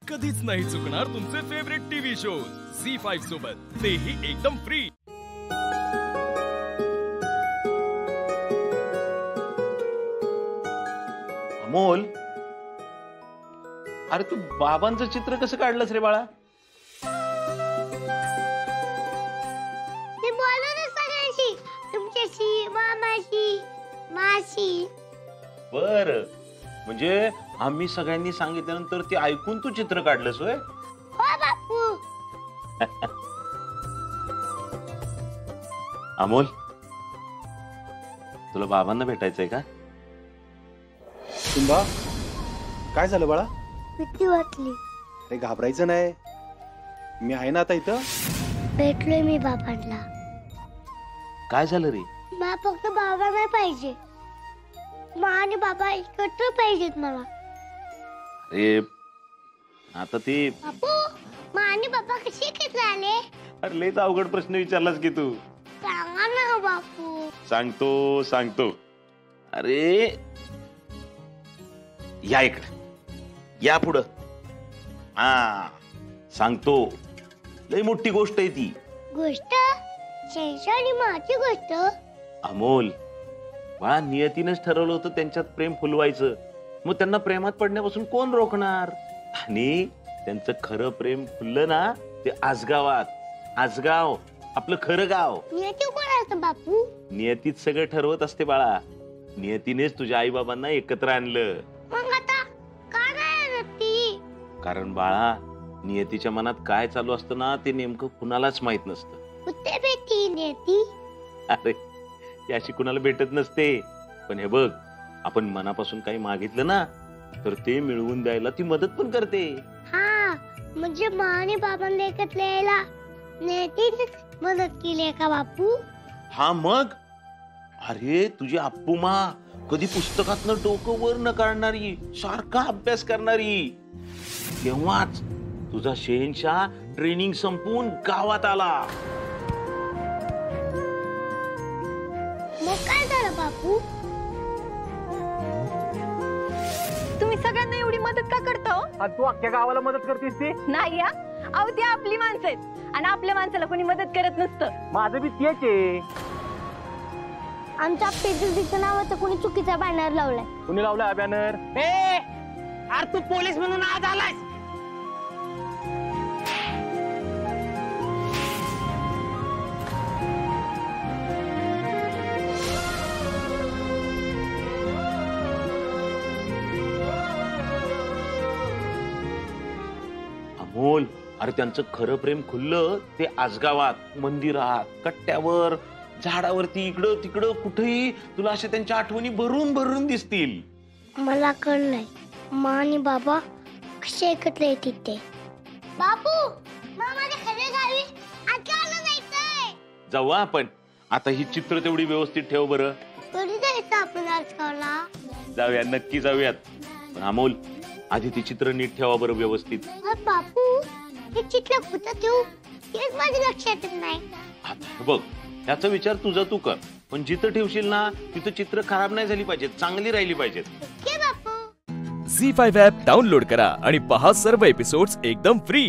कधीच नाही चुकणार तुमचे फेवरेट टीव्ही शोज झी5 सोबत, तेही एकदम फ्री। अमोल, अरे तू बाबांचं चित्र कसं काढलंस रे बाळा? मी बोललो ना सगळ्यांशी, तुमच्याशी, मामाशी, मासी। बर, म्हणजे आम्ही सगळ्यांनी सांगितल्यानंतर ते ऐकून तू चित्र काढलंस होय? हो बापू। अमोल, तुला बाबांना भेटायचंय का? सिंबा, काय झालं बाळा? भीती वाटली। अरे घाबरायचं नाही, मी आहे ना आता इथं। भेटलोय मी बाबांना। काय झालं रे? मला फक्त बाबा नाही पाहिजे, मा आणि बाबा एकत्र पाहिजेत मला। अरे आता ते बापू, मा आणि बाबा कसे एकत्र आले? अरे लयच अवघड प्रश्न विचारलास की तू। सांगा ना बापू। सांगतो सांगतो। अरे या इकडे, या पुढं। हा सांगतो, लय मोठी गोष्ट आहे ती। गोष्ट? शेषा आणि माची गोष्ट? अमोल बाळा, नियतीनंच ठरवलं होतं त्यांच्यात प्रेम फुलवायचं, मग त्यांना प्रेमात पडण्यापासून कोण रोखणार? आणि त्यांचं खरं प्रेम फुललं ना ते आसगावात। आसगाव आपलं खरं गाव। नियती कोण असतं बापू? नियतीच सगळं ठरवत असते बाळा। नियतीनेच तुझ्या आई बाबांना एकत्र आणलं। मग आता का नाही आणत ती? कारण बाळा, नियतीच्या मनात काय चालू असतं ना ते नेमकं कुणालाच माहित नसतं। कुठे भेटती नियती? अरे ती अशी कुणाला भेटत नसते, पण हे बघ, आपण मनापासून काही मागितलं ना तर ते मिळवून द्यायला ती मदत पण करते। हा, म्हणजे मा आणि बाबांना एकत्र यायला नियतीने मदत केली का बापू? हा मग, अरे तुझी अप्पू मा कधी पुस्तकातनं डोकं वर न काढणारी, सारखा अभ्यास करणारी, तेव्हाच तुझा शहेनशाह ट्रेनिंग संपून गावात आला। मग काय झालं बापू? तुम्ही सगळ्यांना एवढी मदत का करता हो? आणि तू अख्ख्या गावाला मदत करतेस ती? नाही या, अहो ती आपली माणसं आहेत आणि आपल्या माणसाला कोणी मदत करत नसतं। माझं बी तेच आहे। आमच्या पेट्रोलच्या नावाचं कोणी चुकीचा बॅनर लावलाय। कुणी लावलाय बॅनर? अरे तू पोलीस म्हणून आज आलायस? अमोल, अरे त्यांचं खरं प्रेम खुललं ते आसगावात, मंदिरात, कट्ट्यावर, झाडावरती, इकडं तिकडं कुठेही तुला अशा त्यांच्या आठवणी भरून भरून दिसतील। मला कळलंय मा आणि बाबा कसे एकत्र येतील ते। बापू, माझ्या खऱ्या गावी आजकाल जायचंय। जाऊ आपण, आता ही चित्र तेवढी व्यवस्थित ठेव बरं। कधी जायचं आपण आजकालला? जाऊया, नक्की जाऊयात, पण अमोल आधी ती चित्र नीट ठेवा बरं व्यवस्थित। बापू, हे चित्र कुठं ठेवू हेच माझ्या लक्षात येत नाही। आता बघ, याचा विचार तुझा तू कर, पण जिथं ठेवशील ना तिथं चित्र खराब नाही झाली पाहिजेत, चांगली राहिली पाहिजेत। ओके बापू। झी5 ॲप डाउनलोड करा आणि पहा सर्व एपिसोड्स एकदम फ्री।